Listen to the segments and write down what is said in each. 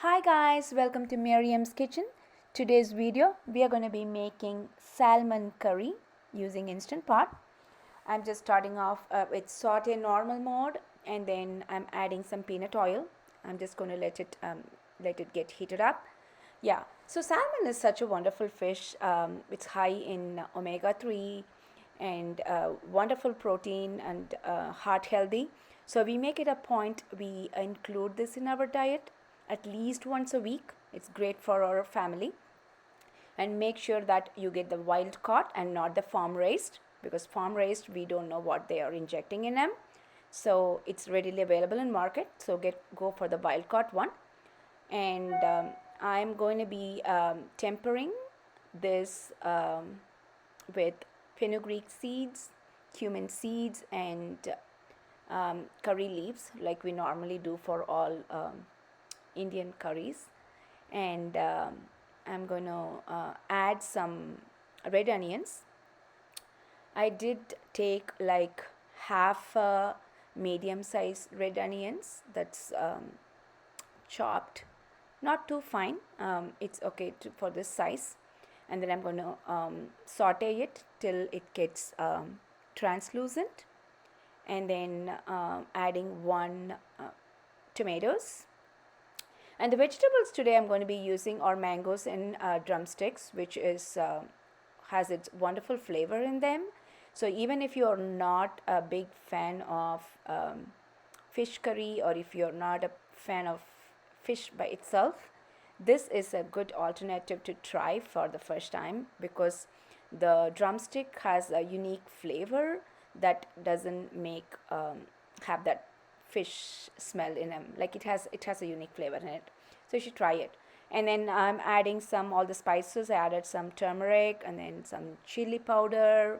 Hi guys, welcome to Miriam's Kitchen. Today's video we are going to be making salmon curry using Instant Pot. I'm just starting off with saute normal mode, and then I'm adding some peanut oil. I'm just going to let it get heated up. Yeah, so salmon is such a wonderful fish. It's high in omega-3 and wonderful protein and heart healthy. So we make it a point we include this in our diet at least once a week. It's great for our family. And make sure that you get the wild caught and not the farm raised, because farm raised we don't know what they are injecting in them. So it's readily available in market, so go for the wild caught one. And I'm going to be tempering this with fenugreek seeds, cumin seeds, and curry leaves, like we normally do for all Indian curries. And I'm going to add some red onions. I did take like half a medium size red onions that's chopped, not too fine. It's okay for this size. And then I'm going to saute it till it gets translucent, and then adding one tomatoes. And the vegetables today I'm going to be using are mangoes and drumsticks, which is has its wonderful flavor in them. So even if you're not a big fan of fish curry, or if you're not a fan of fish by itself, this is a good alternative to try for the first time, because the drumstick has a unique flavor that doesn't have that fish smell in them. Like it has a unique flavor in it, so you should try it. And then I'm adding all the spices. I added some turmeric, and then some chili powder,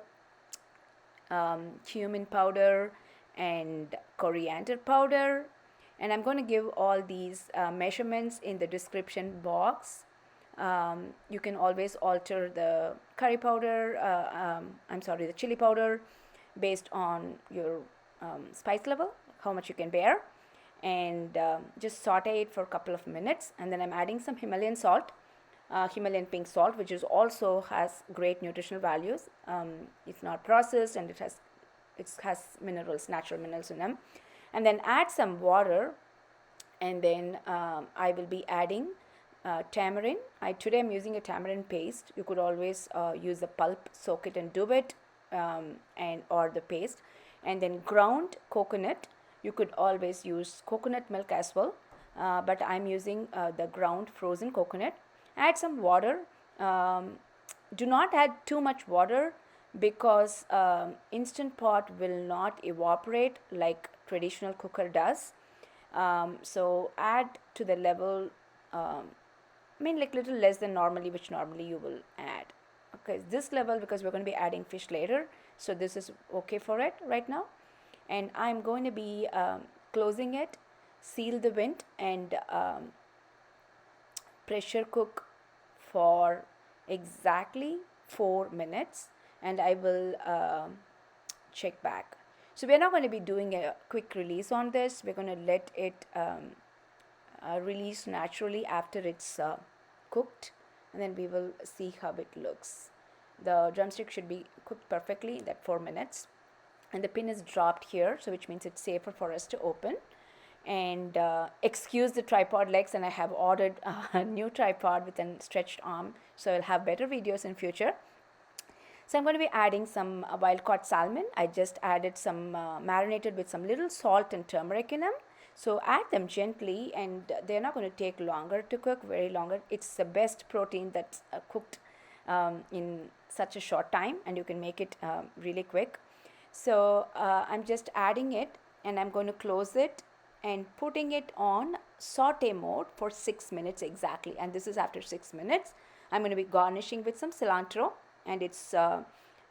cumin powder, and coriander powder. And I'm going to give all these measurements in the description box. You can always alter the curry powder, the chili powder, based on your spice level, how much you can bear. And just saute it for a couple of minutes. And then I'm adding some Himalayan salt, Himalayan pink salt, which is also has great nutritional values. It's not processed, and it has minerals, natural minerals in them. And then add some water, and then I will be adding tamarind. Today I'm using a tamarind paste. You could always use the pulp, soak it and do it, or the paste. And then ground coconut. You could always use coconut milk as well, but I'm using the ground frozen coconut. Add some water. Do not add too much water, because Instant Pot will not evaporate like traditional cooker does. So add to the level, like little less than normally, which normally you will add. Okay, this level, because we're going to be adding fish later, so this is okay for it right now. And I'm going to be closing it, seal the vent, and pressure cook for exactly 4 minutes, and I will check back. So we're not going to be doing a quick release on this. We're going to let it release naturally after it's cooked, and then we will see how it looks. The drumstick should be cooked perfectly in that 4 minutes. And the pin is dropped here, so which means it's safer for us to open. And excuse the tripod legs, and I have ordered a new tripod with a stretched arm, so I'll have better videos in future. So I'm going to be adding some wild caught salmon. I just added some marinated with some little salt and turmeric in them. So add them gently, and they're not going to take longer to cook, very longer. It's the best protein that's cooked in such a short time, and you can make it really quick. So I'm just adding it, and I'm going to close it and putting it on saute mode for 6 minutes exactly. And this is after 6 minutes. I'm going to be garnishing with some cilantro, and it's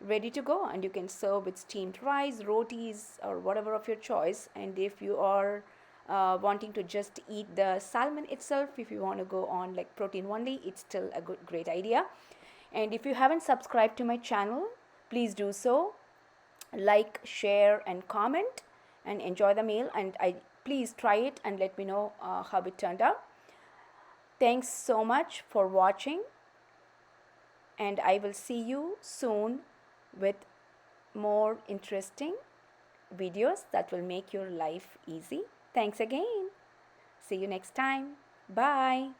ready to go. And you can serve with steamed rice, rotis, or whatever of your choice. And if you are wanting to just eat the salmon itself, if you want to go on like protein only, it's still a great idea. And if you haven't subscribed to my channel, please do so. Like, share, and comment, and enjoy the meal. And please try it and let me know how it turned out. Thanks so much for watching, and I will see you soon with more interesting videos that will make your life easy. Thanks again. See you next time. Bye.